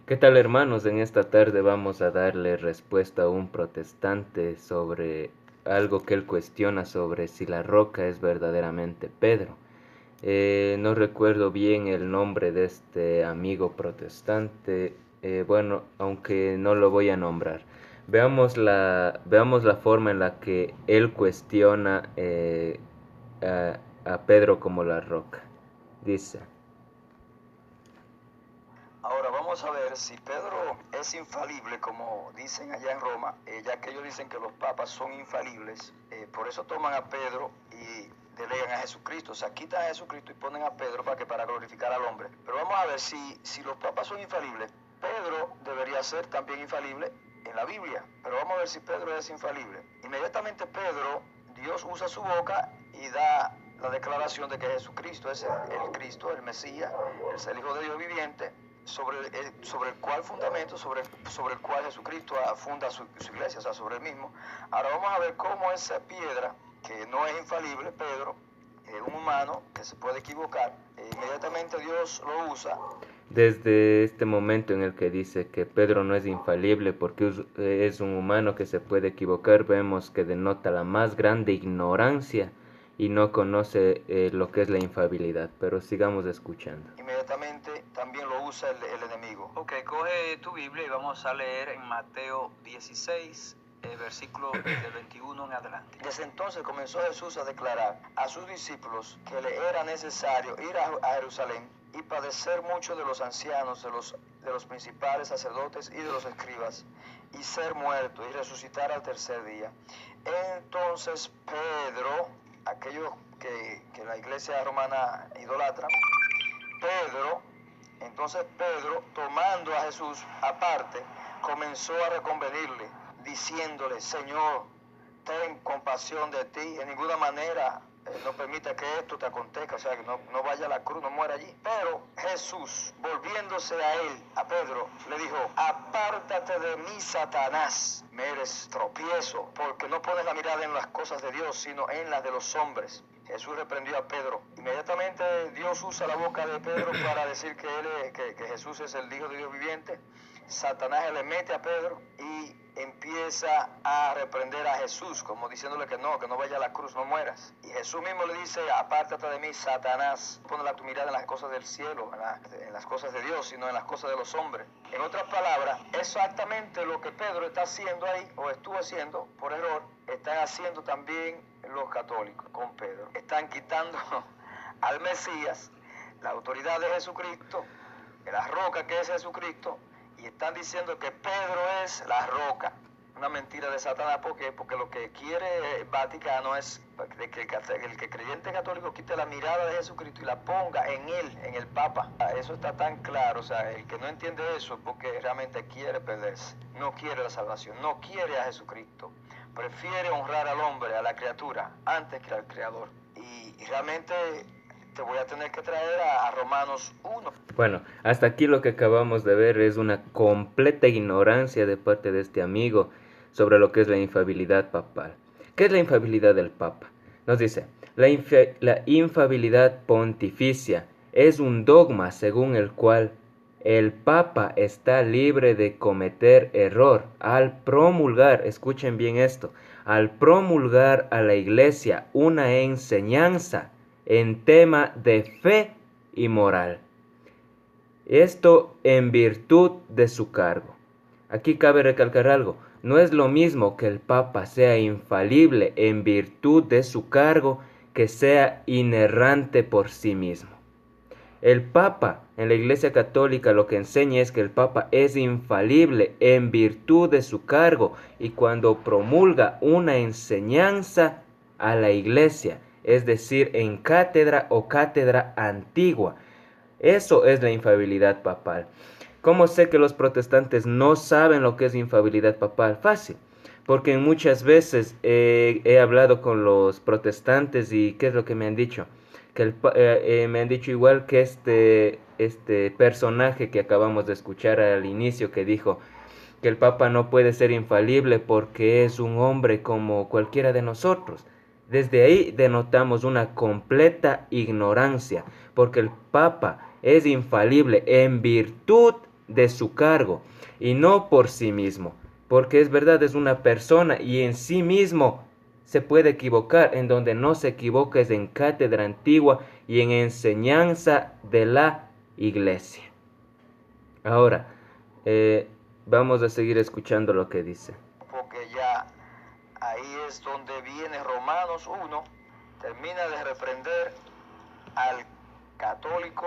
¿Qué tal, hermanos? En esta tarde vamos a darle respuesta a un protestante sobre algo que él cuestiona sobre si la roca es verdaderamente Pedro. No recuerdo bien el nombre de este amigo protestante, bueno, aunque no lo voy a nombrar. Veamos la forma en la que él cuestiona a Pedro como la roca. Dice. Ahora vamos a ver si Pedro es infalible, como dicen allá en Roma, ya que ellos dicen que los papas son infalibles. Por eso toman a Pedro y delegan a Jesucristo, o sea, quitan a Jesucristo y ponen a Pedro para glorificar al hombre. Pero vamos a ver si los papas son infalibles, Pedro debería ser también infalible en la Biblia. Pero vamos a ver si Pedro es infalible. Inmediatamente Pedro, Dios usa su boca y da la declaración de que Jesucristo es el Cristo, el Mesías, es el Hijo de Dios viviente, sobre el cual fundamento, sobre el cual Jesucristo funda su iglesia, o sea, sobre el mismo. Ahora vamos a ver cómo esa piedra, que no es infalible, Pedro, es un humano que se puede equivocar, inmediatamente Dios lo usa. Desde este momento en el que dice que Pedro no es infalible porque es un humano que se puede equivocar, vemos que denota la más grande ignorancia y no conoce lo que es la infalibilidad. Pero sigamos escuchando. Inmediatamente también lo usa el enemigo. Ok, coge tu Biblia y vamos a leer en Mateo 16, versículo del 21 en adelante. Desde entonces comenzó Jesús a declarar a sus discípulos que le era necesario ir a Jerusalén y padecer mucho de los ancianos, de los principales sacerdotes y de los escribas, y ser muerto y resucitar al tercer día. Entonces Pedro, aquellos que la iglesia romana idolatra, Pedro, tomando a Jesús aparte, comenzó a reconvenirle, diciéndole: Señor, ten compasión de ti, en ninguna manera no permita que esto te acontezca, o sea, que no vaya a la cruz, no muera allí. Pero Jesús, volviéndose a él, a Pedro, le dijo: apártate de mí, Satanás, me eres tropiezo, porque no pones la mirada en las cosas de Dios, sino en las de los hombres. Jesús reprendió a Pedro. Inmediatamente Dios usa la boca de Pedro para decir que Jesús es el Hijo de Dios viviente. Satanás le mete a Pedro y empieza a reprender a Jesús, como diciéndole que no vaya a la cruz, no mueras. Y Jesús mismo le dice: apártate de mí, Satanás, pon tu mirada en las cosas del cielo, en las cosas de Dios, sino en las cosas de los hombres. En otras palabras, exactamente lo que Pedro está haciendo ahí, o estuvo haciendo por error, están haciendo también los católicos con Pedro. Están quitando al Mesías, la autoridad de Jesucristo, de la roca que es Jesucristo, y están diciendo que Pedro es la roca. Una mentira de Satanás. ¿Por qué? Porque lo que quiere el Vaticano es que el creyente católico quite la mirada de Jesucristo y la ponga en él, en el Papa. Eso está tan claro. O sea, el que no entiende eso es porque realmente quiere perderse, no quiere la salvación, no quiere a Jesucristo. Prefiere honrar al hombre, a la criatura, antes que al Creador. Y realmente te voy a tener que traer a Romanos 1. Bueno, hasta aquí lo que acabamos de ver es una completa ignorancia de parte de este amigo sobre lo que es la infabilidad papal. ¿Qué es la infabilidad del Papa? Nos dice: la infabilidad pontificia es un dogma según el cual el Papa está libre de cometer error al promulgar, escuchen bien esto, al promulgar a la Iglesia una enseñanza en tema de fe y moral. Esto en virtud de su cargo. Aquí cabe recalcar algo: no es lo mismo que el Papa sea infalible en virtud de su cargo que sea inerrante por sí mismo. El Papa en la Iglesia Católica lo que enseña es que el Papa es infalible en virtud de su cargo y cuando promulga una enseñanza a la Iglesia, es decir, en cátedra o cátedra antigua. Eso es la infalibilidad papal. ¿Cómo sé que los protestantes no saben lo que es infalibilidad papal? Fácil, porque muchas veces he hablado con los protestantes y ¿qué es lo que me han dicho? Que me han dicho igual que este personaje que acabamos de escuchar al inicio, que dijo que el Papa no puede ser infalible porque es un hombre como cualquiera de nosotros. Desde ahí denotamos una completa ignorancia, porque el Papa es infalible en virtud de su cargo y no por sí mismo, porque es verdad, es una persona y en sí mismo se puede equivocar. En donde no se equivoca es en cátedra antigua y en enseñanza de la iglesia. Ahora, vamos a seguir escuchando lo que dice. Porque ya ahí es donde viene Romanos 1, termina de reprender al católico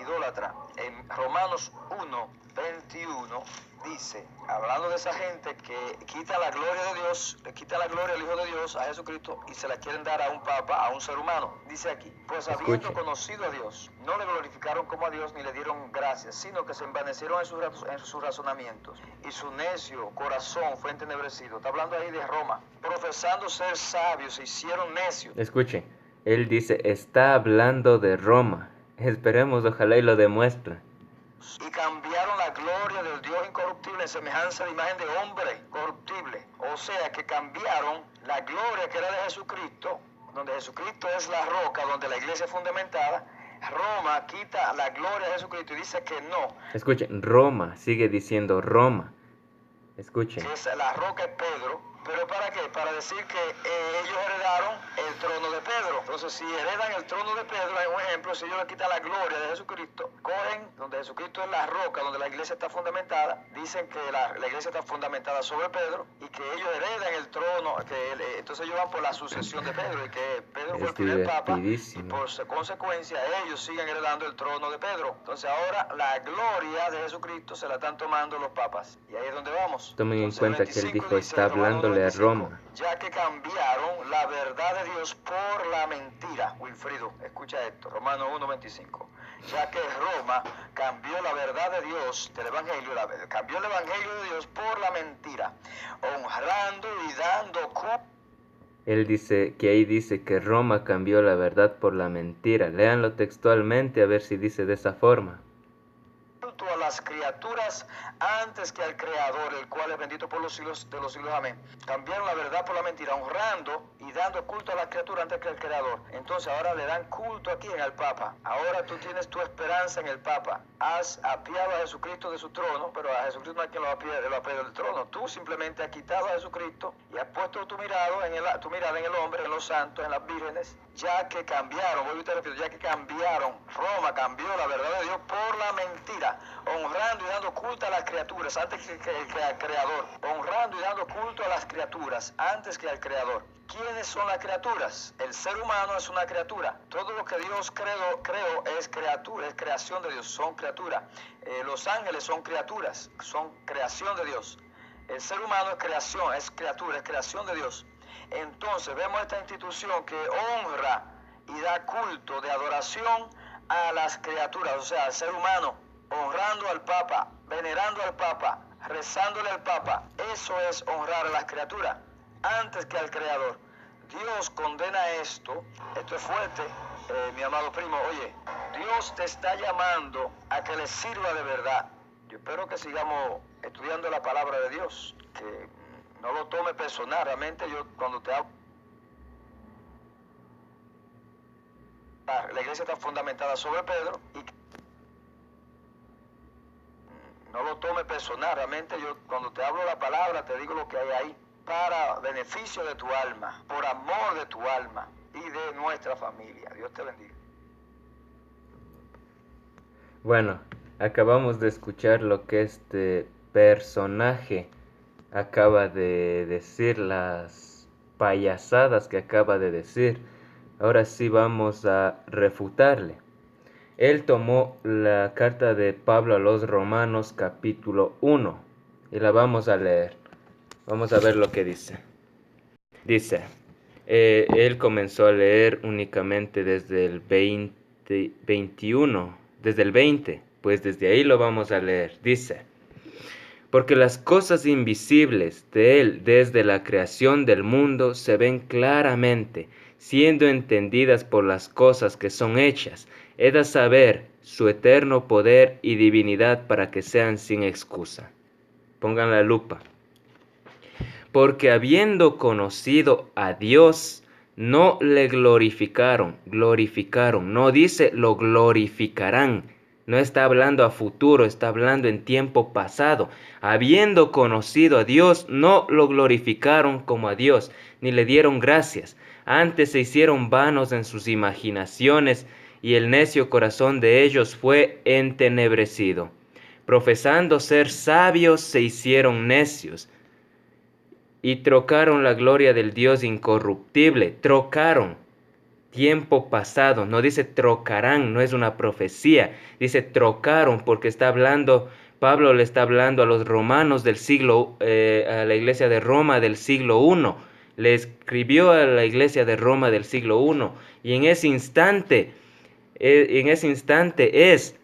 idólatra. En Romanos 1, 21 dice, hablando de esa gente que quita la gloria de Dios, le quita la gloria al Hijo de Dios, a Jesucristo, y se la quieren dar a un papa, a un ser humano. Dice aquí, pues habiendo Escuche. conocido a Dios, no le glorificaron como a Dios ni le dieron gracias, sino que se envanecieron en sus razonamientos, y su necio corazón fue entenebrecido. Está hablando ahí de Roma. Profesando ser sabios, se hicieron necios. Escuche, él dice, está hablando de Roma. Esperemos, ojalá y lo demuestre. Y cambiaron la gloria del Dios incorruptible en semejanza de imagen de hombre corruptible. O sea que cambiaron la gloria que era de Jesucristo, donde Jesucristo es la roca, donde la iglesia es fundamentada. Roma quita la gloria de Jesucristo y dice que no. Escuchen, Roma, sigue diciendo Roma. Escuchen. Que la roca es Pedro. ¿Pero para qué? Para decir que ellos heredaron el trono de Pedro. Entonces, si heredan el trono de Pedro, hay un ejemplo, si ellos le quitan la gloria de Jesucristo, cogen donde Jesucristo es la roca, donde la iglesia está fundamentada, dicen que la iglesia está fundamentada sobre Pedro y que ellos heredan el trono, entonces ellos van por la sucesión de Pedro y que Pedro fue el primer papa y por consecuencia ellos siguen heredando el trono de Pedro. Entonces ahora la gloria de Jesucristo se la están tomando los papas. Y ahí es donde vamos. Tomen en cuenta que él dijo, está hablándole a Roma. Ya que cambiaron la verdad de Dios por la mentira. Wilfrido, escucha esto, Romanos 1:25. Ya que Roma cambió la verdad de Dios, del Evangelio, cambió el Evangelio de Dios por la mentira, honrando y dando culto. Él dice que ahí dice que Roma cambió la verdad por la mentira. Léanlo textualmente a ver si dice de esa forma. A las criaturas antes que al Creador, el cual es bendito por los siglos de los siglos. Amén. Cambiaron la verdad por la mentira, honrando y dando culto a las criaturas antes que al Creador. Entonces ahora le dan culto aquí en el Papa. Ahora tú tienes tu esperanza en el Papa. Has apiado a Jesucristo de su trono, pero a Jesucristo no hay quien lo apie del trono. Tú simplemente has quitado a Jesucristo y has puesto tu mirada en el hombre, en los santos, en las vírgenes, ya que cambiaron, vuelvo y te repito, ya que cambiaron, Roma cambió la verdad de Dios por la mentira, honrando y dando culto a las criaturas antes que al Creador, honrando y dando culto a las criaturas antes que al Creador. ¿Quiénes son las criaturas? El ser humano es una criatura. Todo lo que Dios creó es criatura, es creación de Dios, son criaturas. Los ángeles son criaturas, son creación de Dios. El ser humano es creación, es criatura, es creación de Dios. Entonces vemos esta institución que honra y da culto de adoración a las criaturas, o sea, al ser humano, honrando al Papa, venerando al Papa, rezándole al Papa. Eso es honrar a las criaturas antes que al Creador. Dios condena esto es fuerte, mi amado primo. Oye, Dios te está llamando a que le sirva de verdad. Yo espero que sigamos estudiando la palabra de Dios, que no lo tome personal. Realmente yo cuando te hablo, la iglesia está fundamentada sobre Pedro y no lo tome personal. Realmente yo cuando te hablo la palabra te digo lo que hay ahí para beneficio de tu alma, por amor de tu alma y de nuestra familia. Dios te bendiga. Bueno, acabamos de escuchar lo que este personaje acaba de decir, las payasadas que acaba de decir. Ahora sí vamos a refutarle. Él tomó la carta de Pablo a los Romanos capítulo 1 y la vamos a leer. Vamos a ver lo que dice. Dice, él comenzó a leer únicamente desde el 21, desde el 20, pues desde ahí lo vamos a leer. Dice, porque las cosas invisibles de él desde la creación del mundo se ven claramente, siendo entendidas por las cosas que son hechas, he de saber su eterno poder y divinidad para que sean sin excusa. Pongan la lupa. Porque habiendo conocido a Dios, no le glorificaron, no dice lo glorificarán, No está hablando a futuro, está hablando en tiempo pasado. Habiendo conocido a Dios, no lo glorificaron como a Dios, ni le dieron gracias. Antes se hicieron vanos en sus imaginaciones, y el necio corazón de ellos fue entenebrecido. Profesando ser sabios, se hicieron necios, y trocaron la gloria del Dios incorruptible. Trocaron. Tiempo pasado, no dice trocarán, no es una profecía, dice trocaron, porque está hablando, Pablo le está hablando a los romanos del siglo, a la iglesia de Roma del siglo I, le escribió a la iglesia de Roma del siglo I, y en ese instante es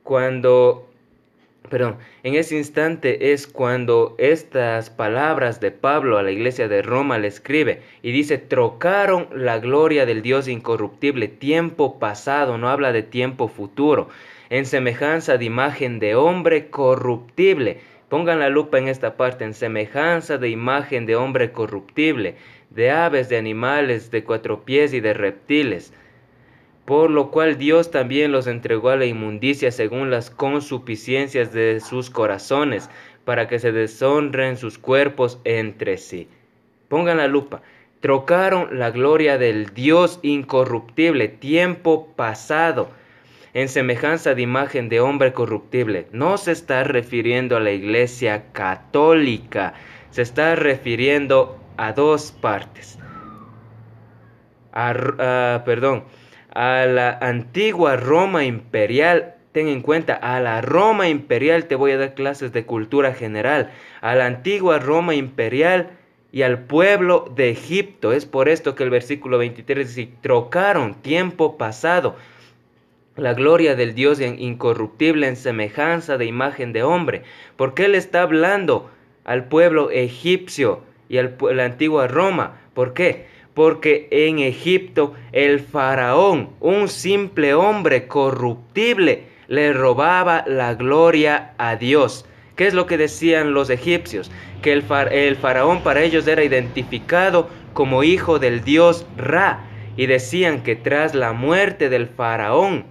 cuando en ese instante es cuando estas palabras de Pablo a la iglesia de Roma le escribe y dice, trocaron la gloria del Dios incorruptible, tiempo pasado, no habla de tiempo futuro, en semejanza de imagen de hombre corruptible. Pongan la lupa en esta parte, en semejanza de imagen de hombre corruptible, de aves, de animales, de cuatro pies y de reptiles. Por lo cual Dios también los entregó a la inmundicia según las consuficiencias de sus corazones, para que se deshonren sus cuerpos entre sí. Pongan la lupa. Trocaron la gloria del Dios incorruptible, tiempo pasado, en semejanza de imagen de hombre corruptible. No se está refiriendo a la iglesia católica, se está refiriendo a dos partes. A la antigua Roma imperial. Ten en cuenta, a la Roma imperial, te voy a dar clases de cultura general, a la antigua Roma imperial y al pueblo de Egipto. Es por esto que el versículo 23 dice, trocaron tiempo pasado la gloria del Dios incorruptible en semejanza de imagen de hombre. Porque él está hablando al pueblo egipcio y a la antigua Roma. ¿Por qué? Porque en Egipto el faraón, un simple hombre corruptible, le robaba la gloria a Dios. ¿Qué es lo que decían los egipcios? Que el faraón para ellos era identificado como hijo del dios Ra, y decían que tras la muerte del faraón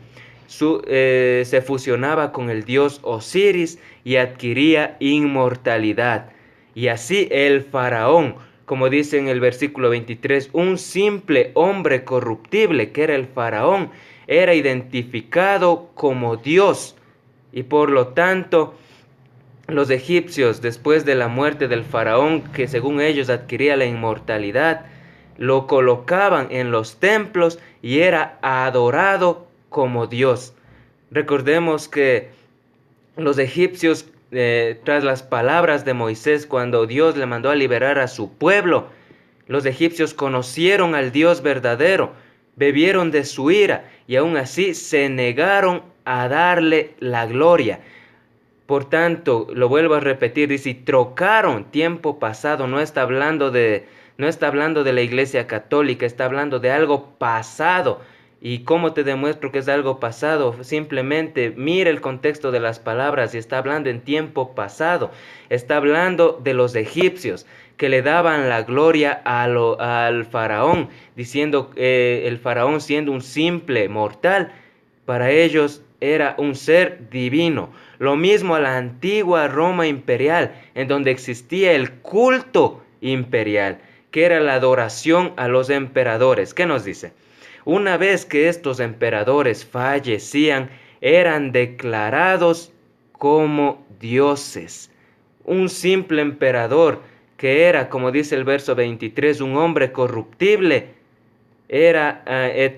se fusionaba con el dios Osiris y adquiría inmortalidad. Y así el faraón, como dice en el versículo 23, un simple hombre corruptible, que era el faraón, era identificado como Dios. Y por lo tanto, los egipcios, después de la muerte del faraón, que según ellos adquiría la inmortalidad, lo colocaban en los templos y era adorado como Dios. Recordemos que los egipcios, tras las palabras de Moisés, cuando Dios le mandó a liberar a su pueblo, los egipcios conocieron al Dios verdadero, bebieron de su ira y aún así se negaron a darle la gloria. Por tanto, lo vuelvo a repetir, dice, trocaron tiempo pasado, no está hablando de la iglesia católica, está hablando de algo pasado. ¿Y cómo te demuestro que es algo pasado? Simplemente mira el contexto de las palabras y está hablando en tiempo pasado. Está hablando de los egipcios que le daban la gloria al faraón, diciendo el faraón, siendo un simple mortal, para ellos era un ser divino. Lo mismo a la antigua Roma imperial, en donde existía el culto imperial, que era la adoración a los emperadores. ¿Qué nos dice? Una vez que estos emperadores fallecían, eran declarados como dioses. Un simple emperador que era, como dice el verso 23, un hombre corruptible,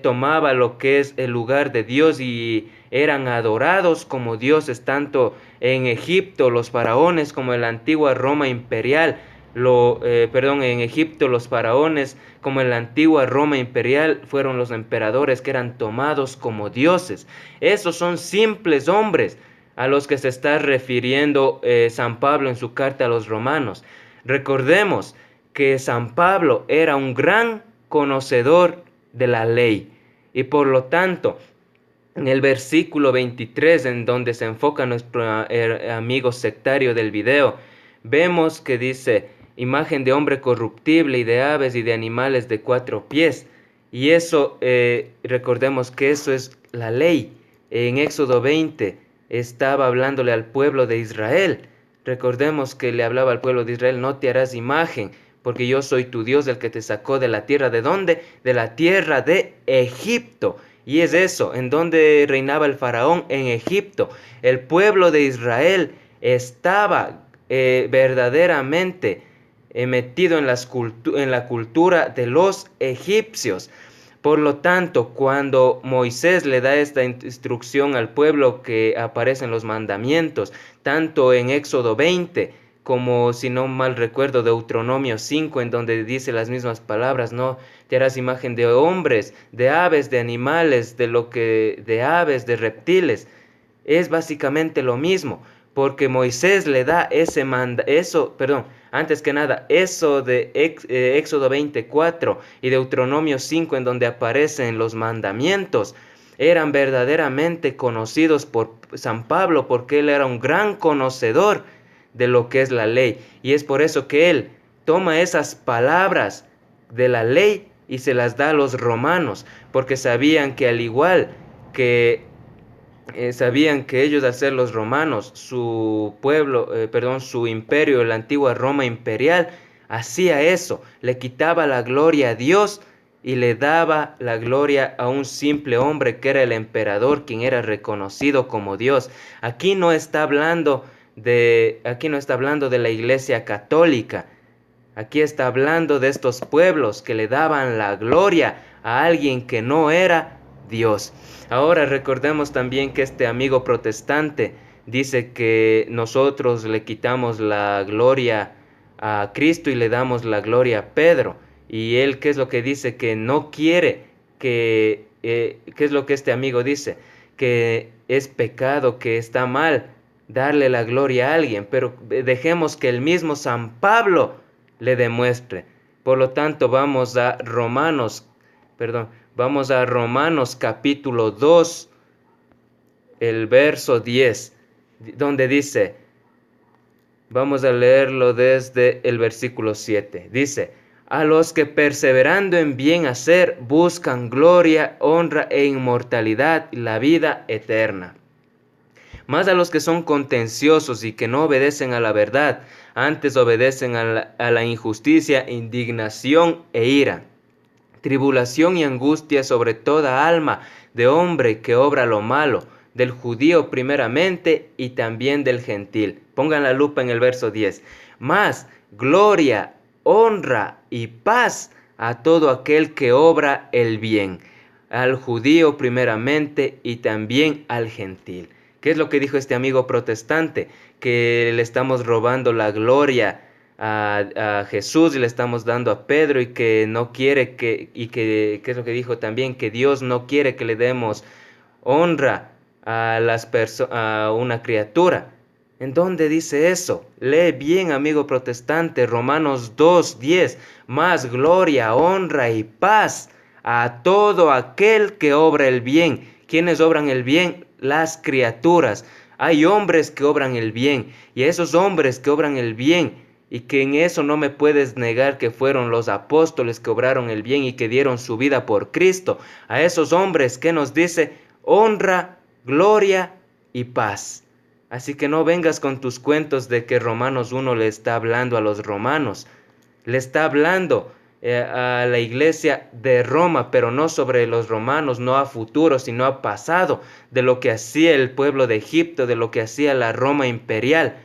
tomaba lo que es el lugar de Dios y eran adorados como dioses, tanto en Egipto los faraones como en la antigua Roma imperial. En Egipto los faraones como en la antigua Roma imperial fueron los emperadores que eran tomados como dioses. Esos son simples hombres a los que se está refiriendo San Pablo en su carta a los romanos. Recordemos que San Pablo era un gran conocedor de la ley y por lo tanto en el versículo 23, en donde se enfoca nuestro amigo sectario del video, vemos que dice imagen de hombre corruptible y de aves y de animales de cuatro pies. Y eso, recordemos que eso es la ley. en Éxodo 20 estaba hablándole al pueblo de Israel. Recordemos que le hablaba al pueblo de Israel: no te harás imagen, porque yo soy tu Dios, el que te sacó de la tierra. ¿De dónde? De la tierra de Egipto. Y es eso, en donde reinaba el faraón, en Egipto. El pueblo de Israel estaba verdaderamente metido en la cultura de los egipcios. Por lo tanto, cuando Moisés le da esta instrucción al pueblo que aparece en los mandamientos, tanto en Éxodo 20 como, si no mal recuerdo, Deuteronomio 5, en donde dice las mismas palabras: no te harás imagen de hombres, de aves, de animales, de aves, de reptiles. Es básicamente lo mismo, porque Moisés le da antes que nada, eso de Éxodo 24 y Deuteronomio 5, en donde aparecen los mandamientos, eran verdaderamente conocidos por San Pablo, porque él era un gran conocedor de lo que es la ley. Y es por eso que él toma esas palabras de la ley y se las da a los romanos, porque sabían que al igual que sabían que ellos, al ser los romanos, su imperio, la antigua Roma imperial, hacía eso: le quitaba la gloria a Dios y le daba la gloria a un simple hombre que era el emperador, quien era reconocido como Dios. Aquí no está hablando de la Iglesia católica. Aquí está hablando de estos pueblos que le daban la gloria a alguien que no era Dios. Ahora recordemos también que este amigo protestante dice que nosotros le quitamos la gloria a Cristo y le damos la gloria a Pedro. Y él, ¿qué es lo que dice? Que no quiere ¿qué es lo que este amigo dice? Que es pecado, que está mal darle la gloria a alguien, pero dejemos que el mismo San Pablo le demuestre. Por lo tanto, vamos a Romanos capítulo 2, el verso 10, donde dice, vamos a leerlo desde el versículo 7, dice: a los que perseverando en bien hacer buscan gloria, honra e inmortalidad y la vida eterna. Más a los que son contenciosos y que no obedecen a la verdad, antes obedecen a la injusticia, indignación e ira, tribulación y angustia sobre toda alma de hombre que obra lo malo, del judío primeramente y también del gentil. Pongan la lupa en el verso 10. Más gloria, honra y paz a todo aquel que obra el bien, al judío primeramente y también al gentil. ¿Qué es lo que dijo este amigo protestante? Que le estamos robando la gloria a Jesús y le estamos dando a Pedro, y que no quiere ¿qué es lo que dijo también? Que Dios no quiere que le demos honra a una criatura. ¿En dónde dice eso? Lee bien, amigo protestante, Romanos 2:10. Más gloria, honra y paz a todo aquel que obra el bien. ¿Quiénes obran el bien? Las criaturas. Hay hombres que obran el bien, y a esos hombres que obran el bien, y que en eso no me puedes negar que fueron los apóstoles que obraron el bien y que dieron su vida por Cristo, a esos hombres, ¿qué nos dice? Honra, gloria y paz. Así que no vengas con tus cuentos de que Romanos 1 le está hablando a los romanos. Le está hablando a la iglesia de Roma, pero no sobre los romanos, no a futuro, sino a pasado, de lo que hacía el pueblo de Egipto, de lo que hacía la Roma imperial.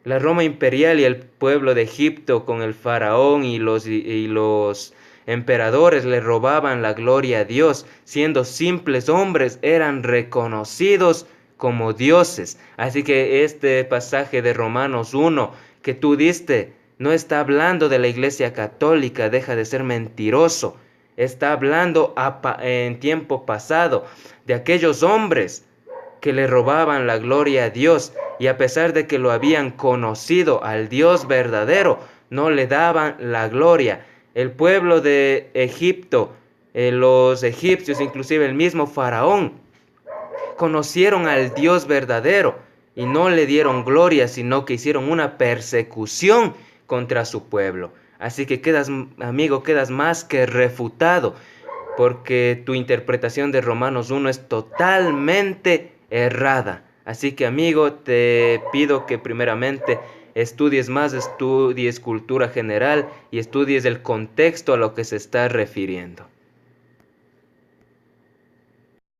La Roma imperial y el pueblo de Egipto, con el faraón y los emperadores, le robaban la gloria a Dios. Siendo simples hombres, eran reconocidos como dioses. Así que este pasaje de Romanos 1 que tú diste no está hablando de la Iglesia católica. Deja de ser mentiroso. Está hablando en tiempo pasado de aquellos hombres que le robaban la gloria a Dios, y a pesar de que lo habían conocido al Dios verdadero, no le daban la gloria. El pueblo de Egipto, los egipcios, inclusive el mismo faraón, conocieron al Dios verdadero y no le dieron gloria, sino que hicieron una persecución contra su pueblo. Así que amigo, quedas más que refutado. porque tu interpretación de Romanos 1 es totalmente errada. Así que, amigo, te pido que primeramente estudies más, estudies cultura general y estudies el contexto a lo que se está refiriendo.